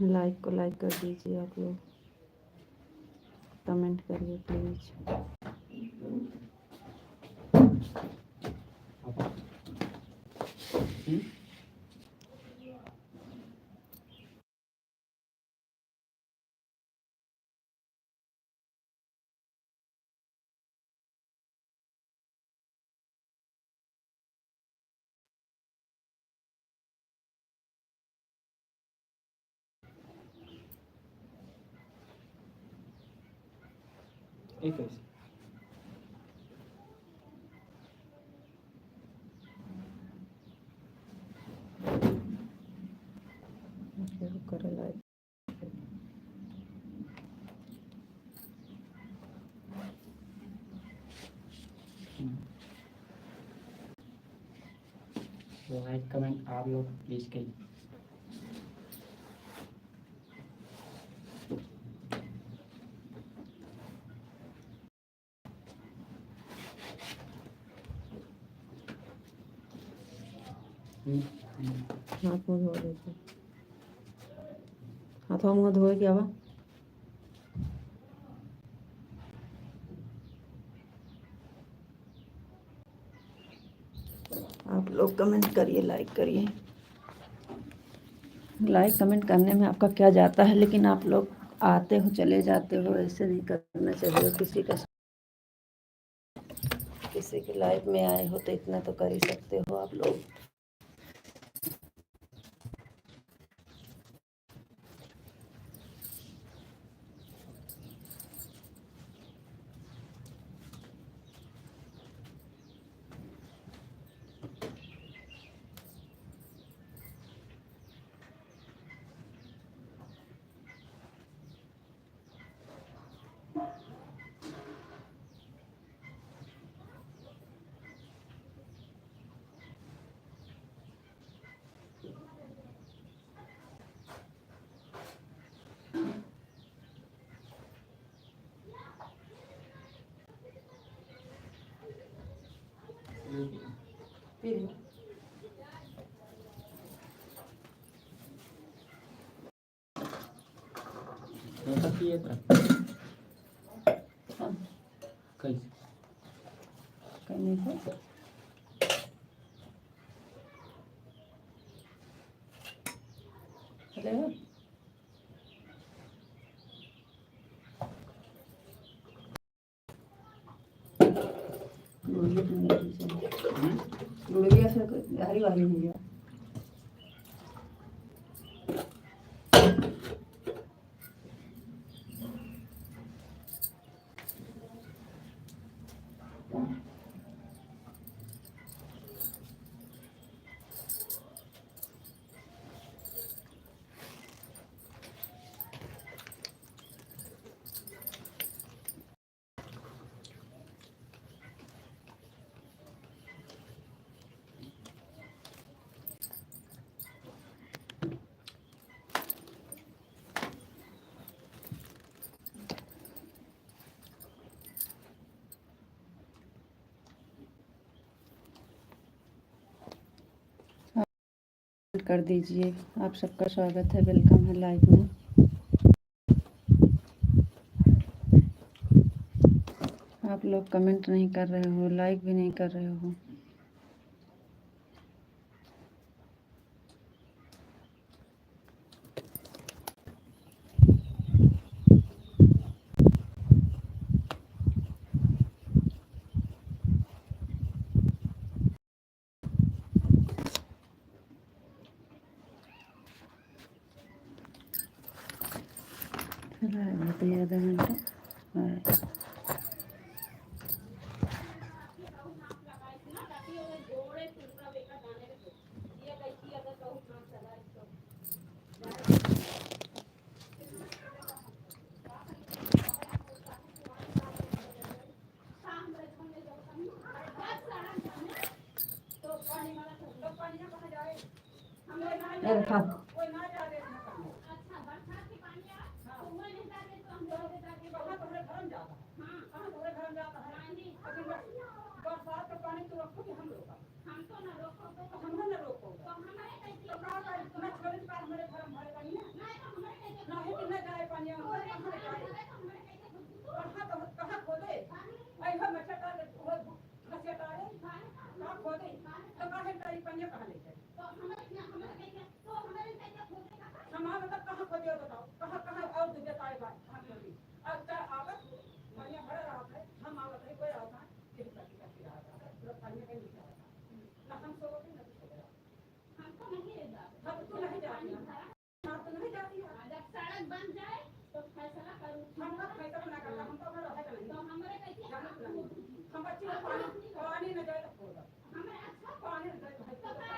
Like को like कर दीजिए आप लोग, कमेंट करिए प्लीज़। एक ऐसे करो लाइक। लाइक कमेंट आप लोग प्लीज करिए। हाथ मुँह धो लीजिए। हाथों मुँह धोए क्या हुआ? आप लोग कमेंट करिए, लाइक करिए। लाइक कमेंट करने में आपका क्या जाता है, लेकिन आप लोग आते हो चले जाते हो, ऐसे नहीं करना चाहिए। किसी की लाइफ में आए हो तो इतना तो कर ही सकते हो आप लोग। गुड़िया से हरी वाली है। कर दीजिए। आप सबका स्वागत है, वेलकम है लाइव में। आप लोग कमेंट नहीं कर रहे हो, लाइक भी नहीं कर रहे हो। आधा घंटा बन जाए तो फैसला करूं। हम लोग फैसला ना करता, हम तो अपना रहता नहीं। तो हमारे कैसे हम बच्चे को पानी न जाए तो हमें अच्छा पानी न जाए तो कैसे हमारे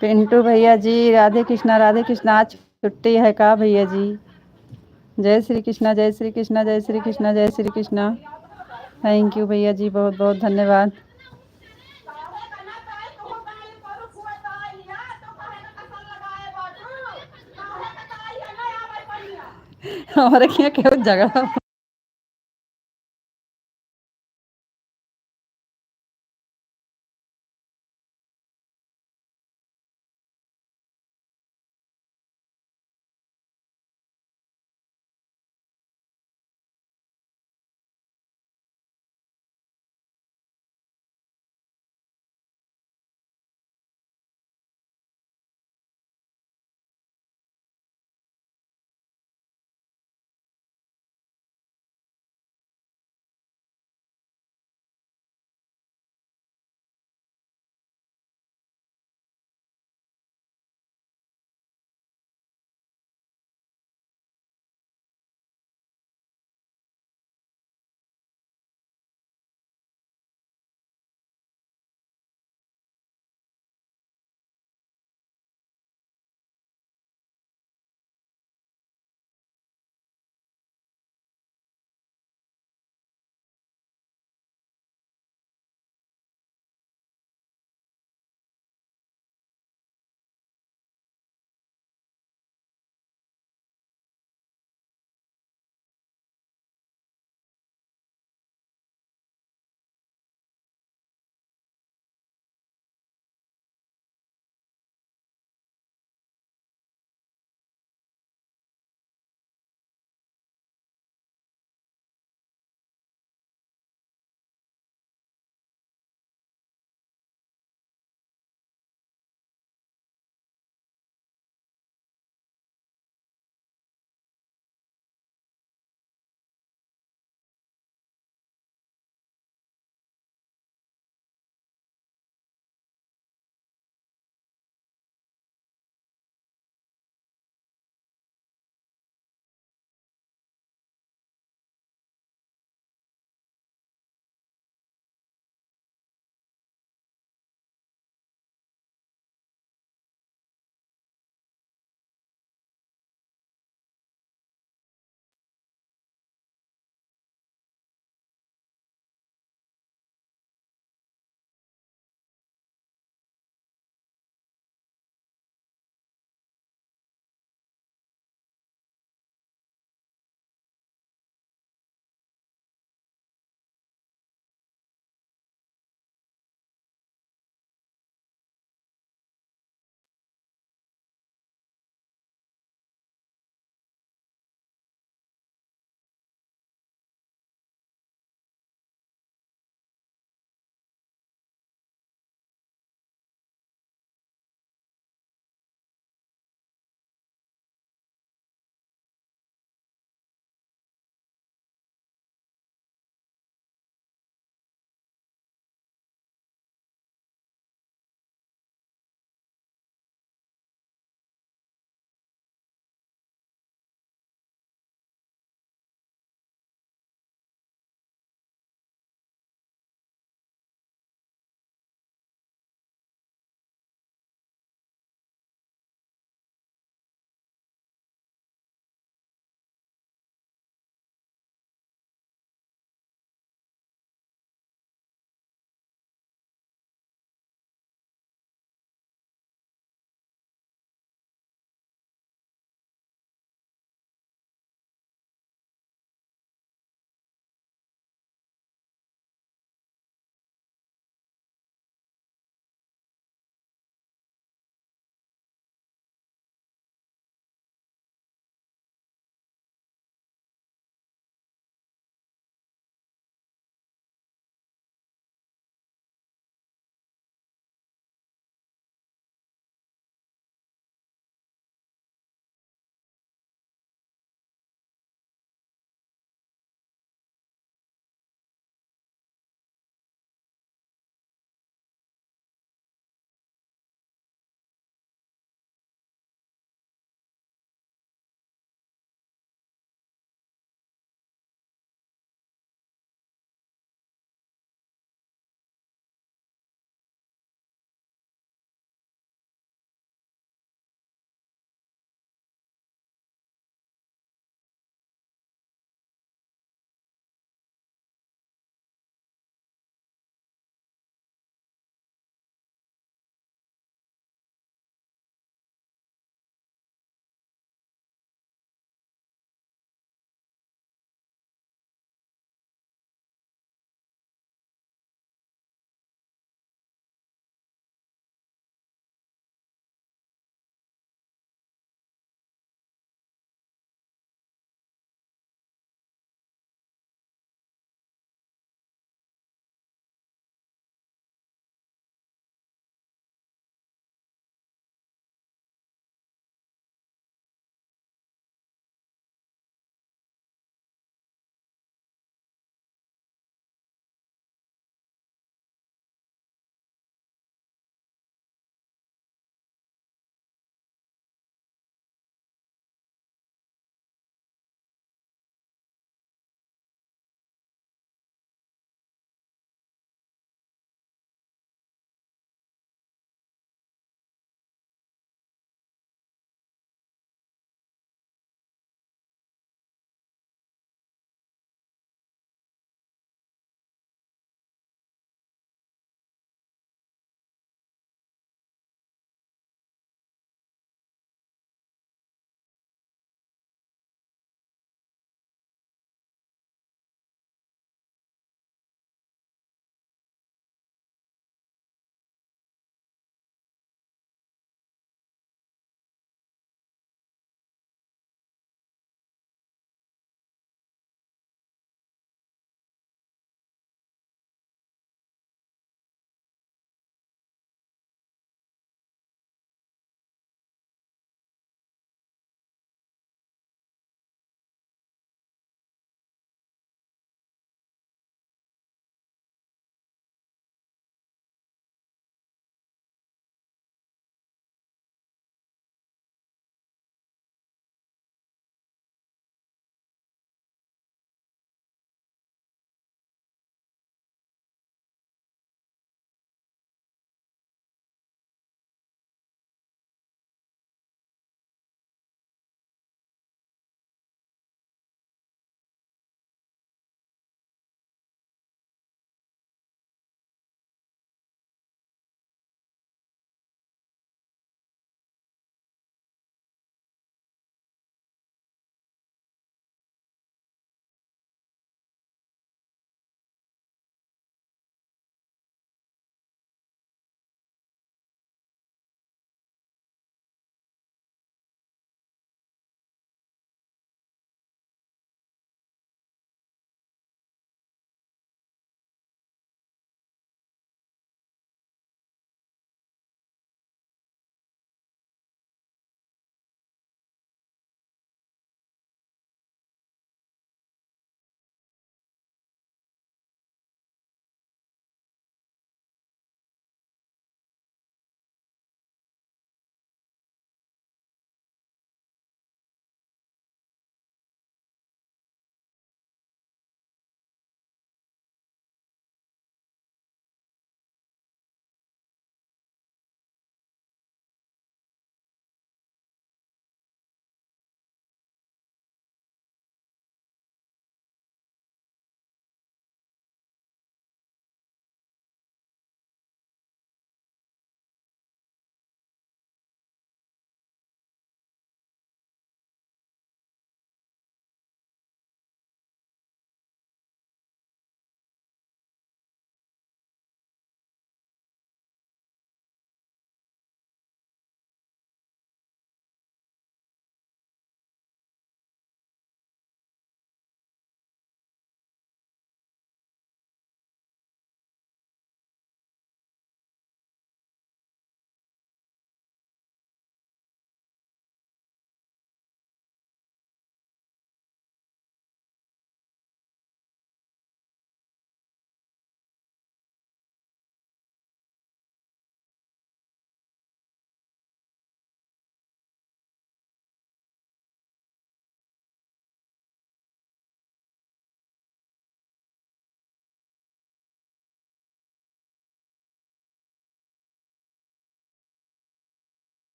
पिंटू भैया जी, राधे कृष्णा। आज छुट्टी है का भैया जी? जय श्री कृष्णा, जय श्री कृष्णा, जय श्री कृष्णा, जय श्री कृष्णा। थैंक यू भैया जी, बहुत बहुत धन्यवाद। काहे कना काहे तो काहे पर हुआ ताई या तो काहे का कसल लगाए बाटू काहे का ताई है ना आवे पनिया और क्या केहू झगड़ा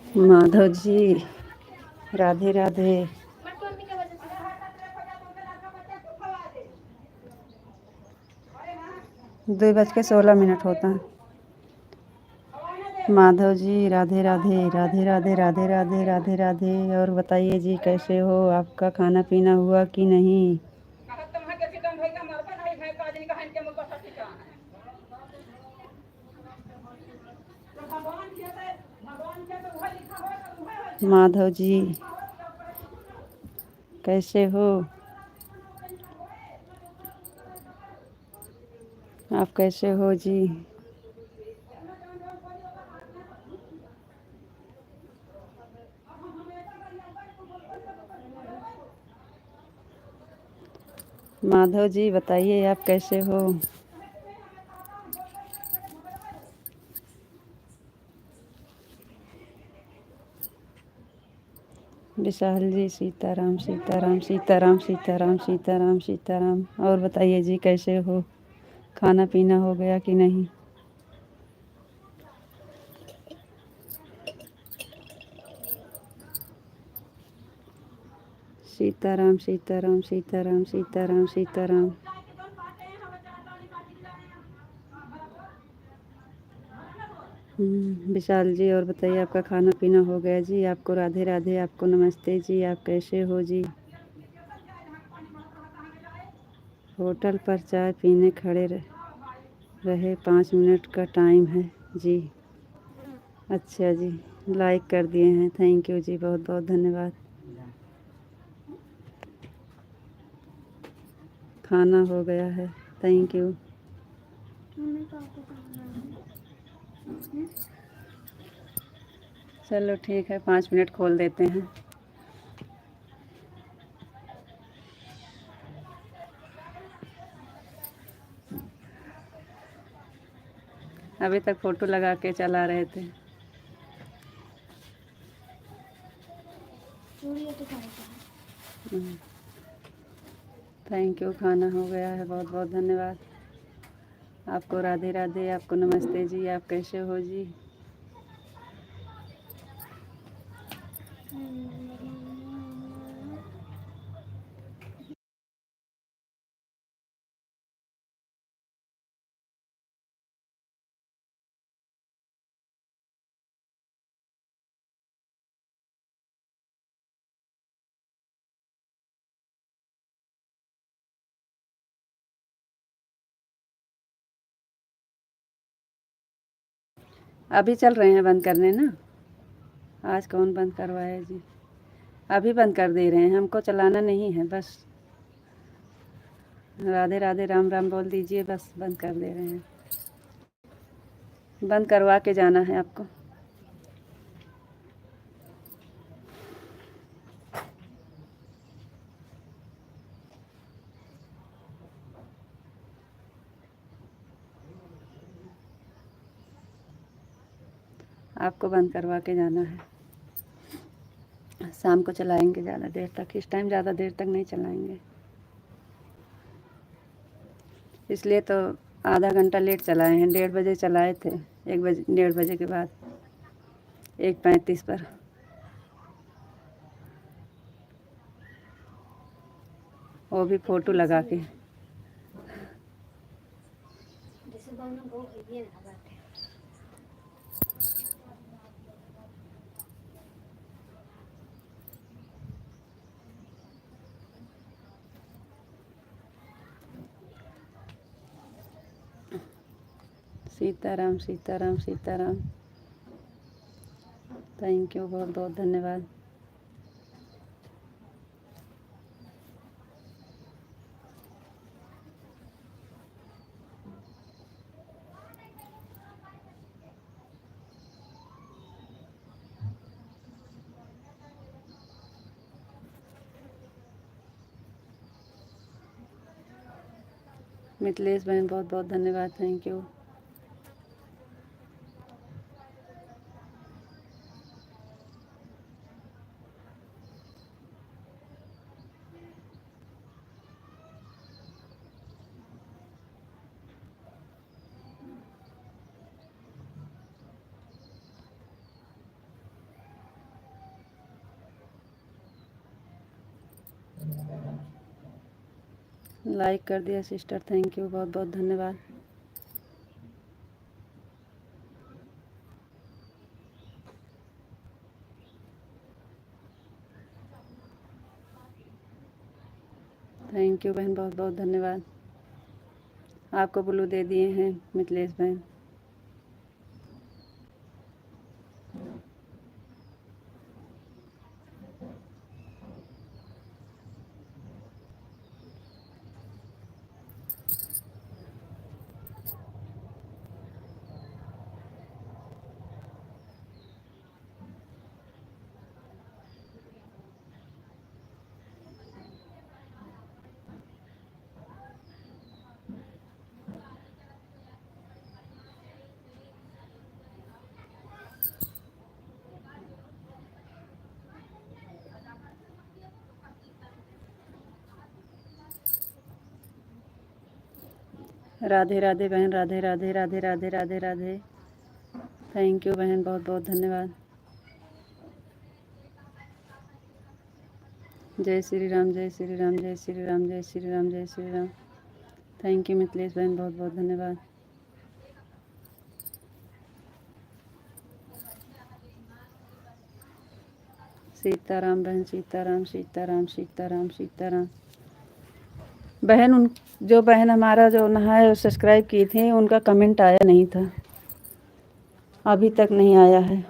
माधव जी राधे राधे। 2:16 होता है। माधव जी राधे राधे राधे राधे राधे राधे राधे राधे। और बताइए जी कैसे हो, आपका खाना पीना हुआ कि नहीं? माधव जी कैसे हो, आप कैसे हो जी? माधव जी बताइए आप कैसे हो? विशाल जी सीताराम सीताराम सीताराम सीताराम सीताराम सीताराम। और बताइए जी कैसे हो, खाना पीना हो गया कि नहीं? सीताराम सीताराम सीताराम सीताराम सीताराम। विशाल जी और बताइए आपका खाना पीना हो गया जी? आपको राधे राधे, आपको नमस्ते जी, आप कैसे हो जी? होटल पर चाय पीने खड़े रहे, 5 मिनट का टाइम है जी। अच्छा जी, लाइक कर दिए हैं, थैंक यू जी, बहुत बहुत धन्यवाद। खाना हो गया है, थैंक यू। चलो ठीक है, 5 मिनट खोल देते हैं। अभी तक फ़ोटो लगा के चला रहे थे। थैंक यू, खाना हो गया है, बहुत बहुत धन्यवाद। आपको राधे राधे, आपको नमस्ते जी, आप कैसे हो जी? अभी चल रहे हैं बंद करने ना, आज कौन बंद करवाए जी? अभी बंद कर दे रहे हैं, हमको चलाना नहीं है, बस राधे राधे राम राम बोल दीजिए, बस बंद कर दे रहे हैं। बंद करवा के जाना है आपको। आपको बंद करवा के जाना है, शाम को चलाएंगे ज़्यादा देर तक, इस टाइम ज़्यादा देर तक नहीं चलाएंगे, इसलिए तो आधा घंटा लेट चलाए हैं। 1:30 बजे चलाए थे, 1 बजे 1:30 बजे के बाद 1:35 पर। वो भी फ़ोटो लगा के। सीताराम सीताराम सीताराम, थैंक यू, बहुत बहुत धन्यवाद। मिथिलेश बहन बहुत बहुत धन्यवाद, थैंक यू। लाइक कर दिया सिस्टर, थैंक यू, बहुत बहुत धन्यवाद। थैंक यू बहन, बहुत बहुत धन्यवाद। आपको ब्लू दे दिए हैं मिथिलेश बहन। राधे राधे बहन, राधे राधे राधे राधे राधे राधे। थैंक यू बहन, बहुत बहुत धन्यवाद। जय श्री राम, जय श्री राम, जय श्री राम, जय श्री राम, जय श्री राम। थैंक यू मिथिलेश बहन, बहुत बहुत धन्यवाद। सीताराम बहन, सीताराम, सीताराम, सीताराम, सीताराम। बहन उन जो बहन हमारा जो नहाए सब्सक्राइब की थी उनका कमेंट आया नहीं था, अभी तक नहीं आया है।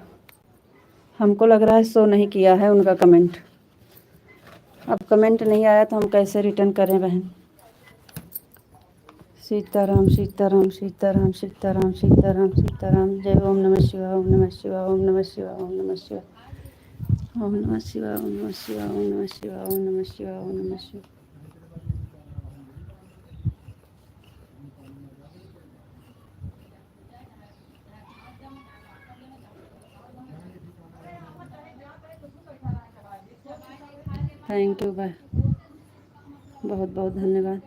हमको लग रहा है शो नहीं किया है उनका कमेंट। अब कमेंट नहीं आया तो हम कैसे रिटर्न करें बहन। सीताराम, सीताराम, सीताराम, सीताराम, सीताराम, सीताराम। जय ओम नमः शिवाय, ओम नमः शिवाय, ओम नमः शिवाय, ओम नमः शिवाय, ओम नमः शिवाय, ओम नमः शिवाय, ओम नमः शिवाय, ओम नमः शिवाय, ओम नमः शिवाय। थैंक यू भाई, बहुत बहुत धन्यवाद।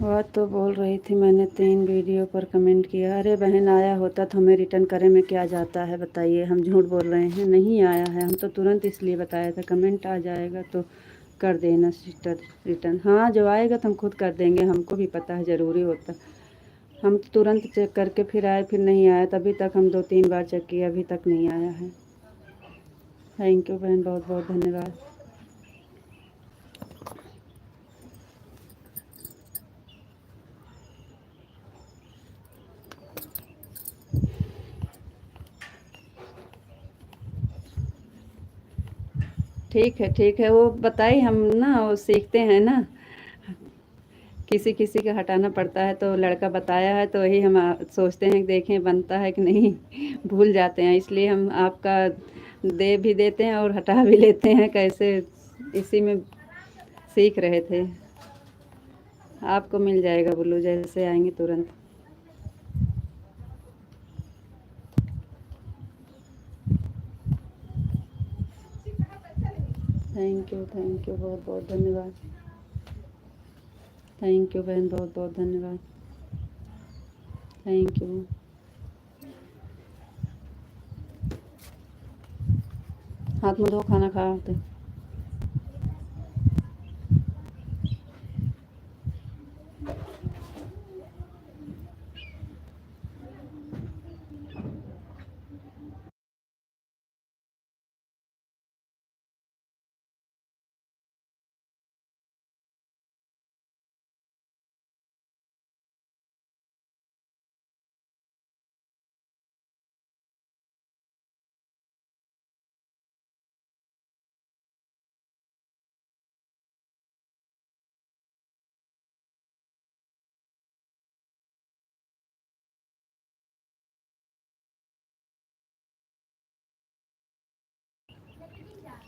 वह तो बोल रही थी मैंने 3 वीडियो पर कमेंट किया। अरे बहन आया होता तो हमें रिटर्न करे में क्या जाता है बताइए, हम झूठ बोल रहे हैं? नहीं आया है, हम तो तुरंत इसलिए बताया था कमेंट आ जाएगा तो कर देना सिस्टर रिटर्न। हाँ जो आएगा तो हम खुद कर देंगे, हमको भी पता है ज़रूरी होता। हम तुरंत चेक करके फिर आए, फिर नहीं आया, तभी तक हम 2-3 बार चेक किए, अभी तक नहीं आया है। थैंक यू बहन, बहुत बहुत धन्यवाद। ठीक है, वो बताइए, हम ना वो सीखते हैं ना, किसी किसी का हटाना पड़ता है, तो लड़का बताया है तो वही हम सोचते हैं कि देखें बनता है कि नहीं भूल जाते हैं, इसलिए हम आपका दे भी देते हैं और हटा भी लेते हैं, कैसे इसी में सीख रहे थे। आपको मिल जाएगा ब्लू, जैसे आएंगे तुरंत। थैंक यू, बहुत बहुत धन्यवाद। थैंक यू बहन, बहुत बहुत धन्यवाद। Thank you. हाथ मुँह धो, खाना खा होते।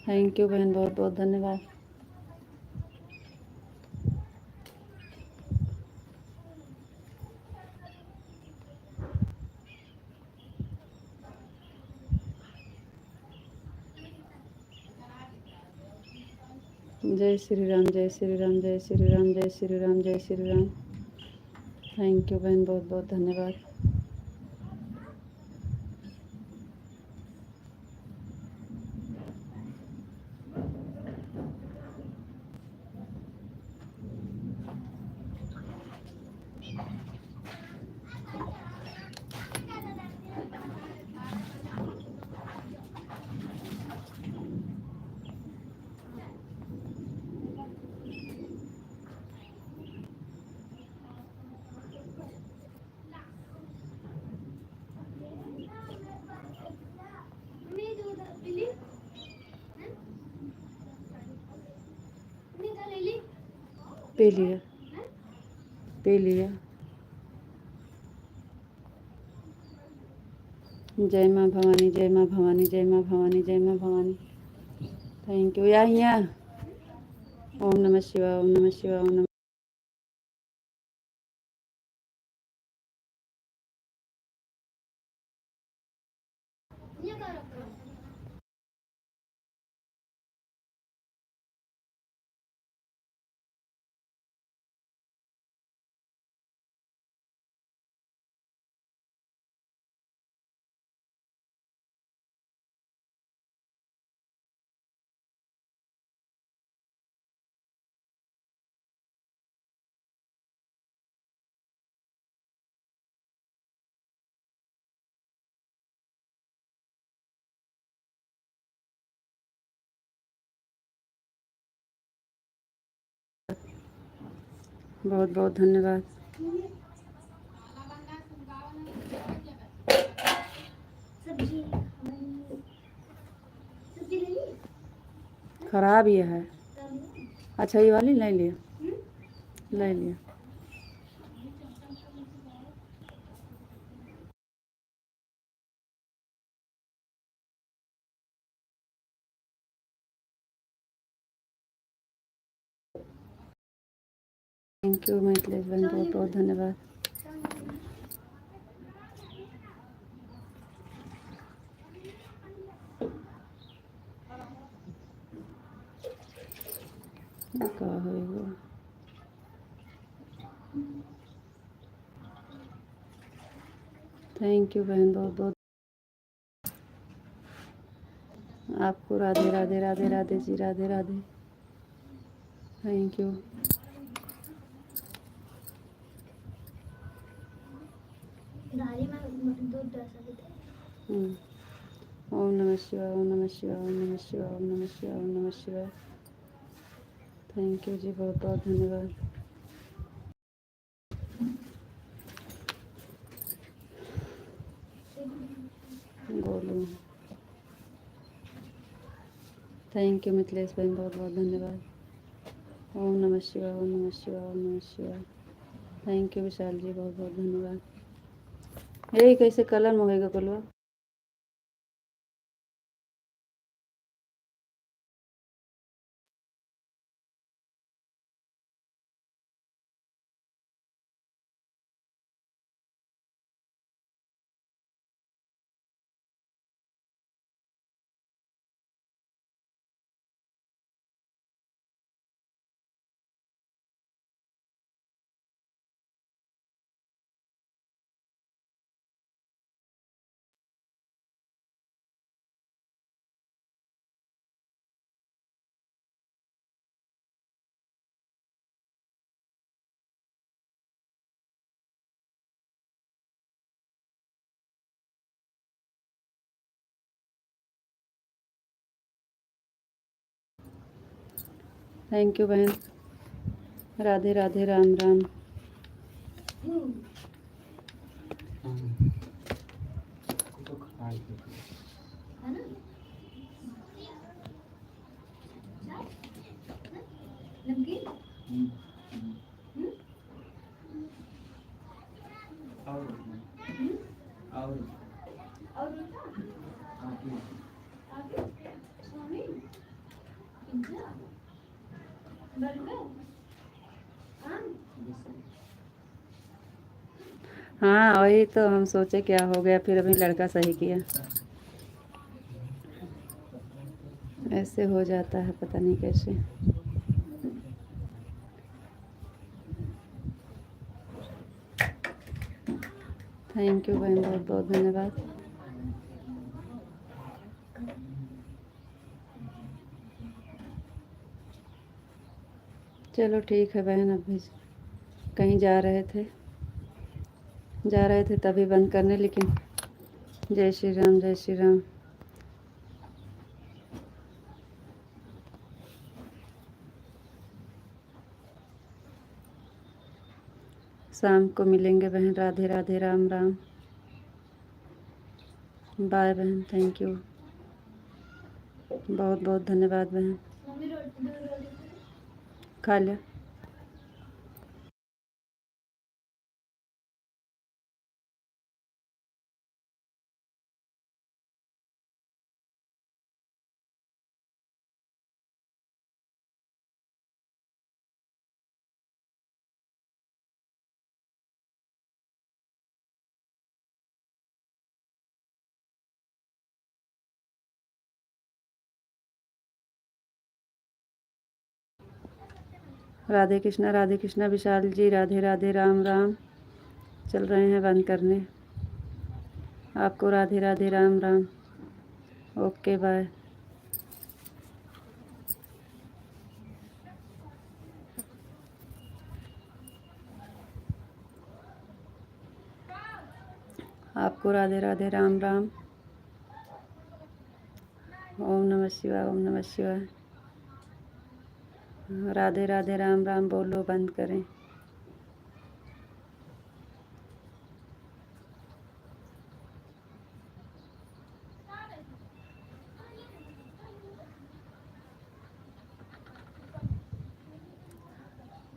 थैंक यू बहन, बहुत बहुत धन्यवाद। जय श्री राम, जय श्री राम, जय श्री राम, जय श्री राम, जय श्री राम। थैंक यू बहन, बहुत बहुत धन्यवाद। पी लिया, पी लिया। जय माँ भवानी, जय माँ भवानी, जय माँ भवानी, जय माँ भवानी। Thank you. यहाँ ओम नमः शिवाय, ओम नमः शिवाय, ओम नमः। बहुत बहुत धन्यवाद। खराब ये है। अच्छा ये वाली ले लिया, ले लिया। थैंक यू मिथिलेश बहन, बहुत बहुत धन्यवाद। का होएगा? थैंक यू बहन, बहुत बहुत। आपको राधे राधे राधे राधे जी, राधे राधे। Thank you. ओम नमः शिवाय, ओम नमः शिवाय, ओम नमः शिवाय, ओम नमः शिवाय, ओम नमः शिवाय। थैंक यू जी, बहुत बहुत धन्यवाद। गोलू, थैंक यू मिथिलेश बहन, बहुत बहुत धन्यवाद। ओम नमः शिवाय, ओम नमः शिवाय, ओम नमः शिवाय। थैंक यू विशाल जी, बहुत बहुत धन्यवाद। यही कैसे कलर मंगेगा कोलवा? थैंक यू बहन, राधे राधे, राम राम। तो खा हाँ वही तो हम सोचे क्या हो गया, फिर अभी लड़का सही किया। ऐसे हो जाता है, पता नहीं कैसे। थैंक यू बहन, बहुत बहुत धन्यवाद। चलो ठीक है बहन, अभी कहीं जा रहे थे तभी बंद करने, लेकिन जय श्री राम, जय श्री राम। शाम को मिलेंगे बहन, राधे राधे, राम राम। बाय बहन, थैंक यू, बहुत बहुत धन्यवाद बहन। खा लिया। राधे कृष्णा विशाल जी राधे राधे राम राम। चल रहे हैं बंद करने। आपको राधे राधे राम राम। Okay bye. आपको राधे राधे राम राम। ओम नमः शिवाय ओम नमः शिवाय। राधे राधे राम राम बोलो, बंद करें।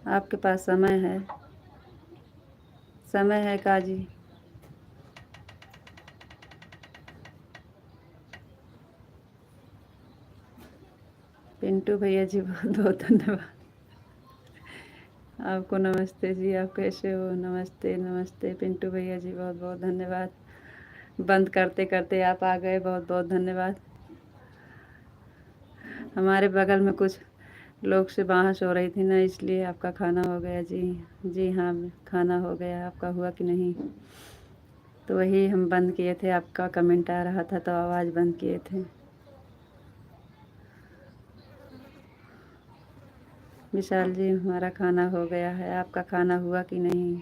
आपके पास समय है काजी। पिंटू भैया जी बहुत बहुत धन्यवाद। आपको नमस्ते जी, आप कैसे हो? नमस्ते नमस्ते पिंटू भैया जी, बहुत बहुत धन्यवाद। बंद करते करते आप आ गए, बहुत बहुत धन्यवाद। हमारे बगल में कुछ लोग से बहस हो रही थी ना, इसलिए आपका खाना हो गया जी। जी हाँ, खाना हो गया। आपका हुआ कि नहीं? तो वही हम बंद किए थे, आपका कमेंट आ रहा था तो आवाज़ बंद किए थे। विशाल जी हमारा खाना हो गया है, आपका खाना हुआ कि नहीं?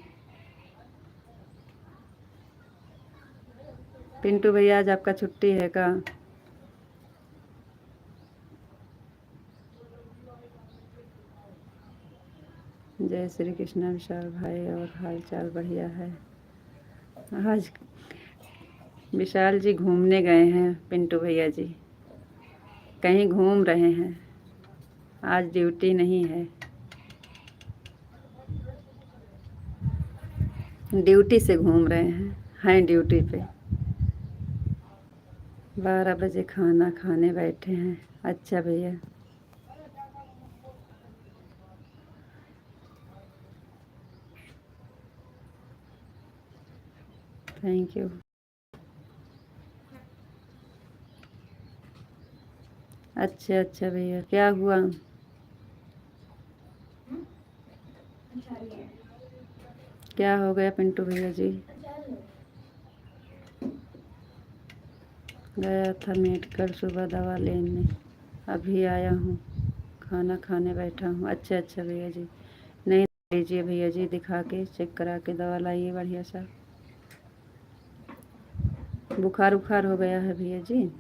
पिंटू भैया आज आपका छुट्टी है का? जय श्री कृष्णा विशाल भाई, और हाल चाल बढ़िया है। आज विशाल जी घूमने गए हैं, पिंटू भैया जी कहीं घूम रहे हैं, आज ड्यूटी नहीं है। ड्यूटी से घूम रहे हैं ड्यूटी पे। 12 बजे खाना खाने बैठे हैं। अच्छा भैया, थैंक यू। अच्छा भैया, क्या हुआ? क्या हो गया पिंटू भैया जी? गया था मेडिकल सुबह दवा लेने, अभी आया हूँ, खाना खाने बैठा हूँ। अच्छा भैया जी, नहीं लीजिए भैया जी, दिखा के चेक करा के दवा लाइए बढ़िया सा। बुखार उखार हो गया है भैया जी?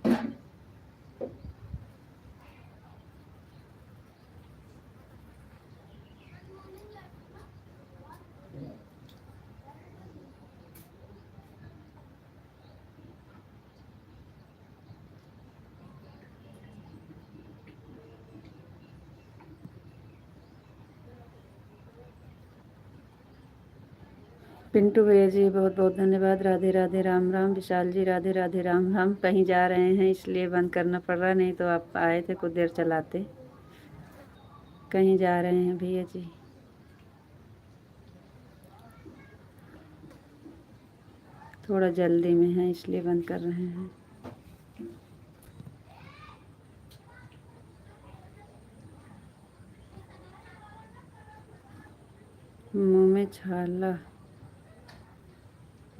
पिंटू भैया जी बहुत बहुत धन्यवाद। राधे राधे राम राम। विशाल जी राधे राधे राम राम। कहीं जा रहे हैं इसलिए बंद करना पड़ रहा, नहीं तो आप आए थे कुछ देर चलाते। कहीं जा रहे हैं भैया जी? थोड़ा जल्दी में है इसलिए बंद कर रहे हैं। मुंह में छाला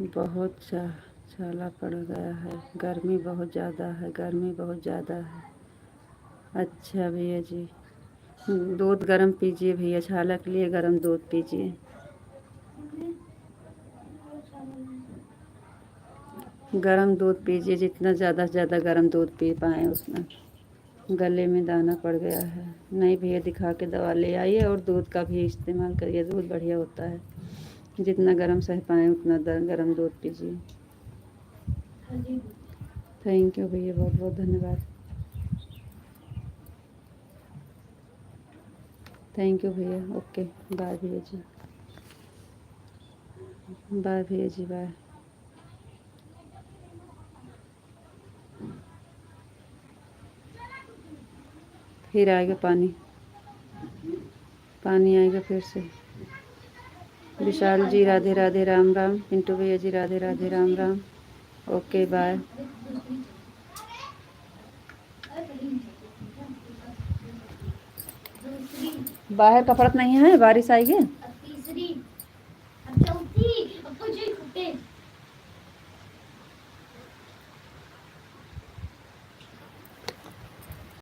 बहुत छाला पड़ गया है, गर्मी बहुत ज़्यादा है। अच्छा भैया जी, दूध गर्म पीजिए भैया, छाला के लिए गर्म दूध पीजिए। गर्म दूध पीजिए, जितना ज़्यादा से ज़्यादा गर्म दूध पी पाएँ उतना। गले में दाना पड़ गया है। नहीं भैया, दिखा के दवा ले आइए और दूध का भी इस्तेमाल करिए, दूध बढ़िया होता है। जितना गर्म सह पाएँ उतना गर्म दूध पीजिए। थैंक यू भैया, बहुत बहुत धन्यवाद। थैंक यू भैया। ओके बाय भैया जी, बाय भैया जी, बाय। फिर आएगा पानी आएगा फिर से। विशाल जी राधे राधे राम राम। पिंटू भैया जी राधे राधे राम राम। Okay bye. बाहर का फर्क नहीं है, बारिश आएगी।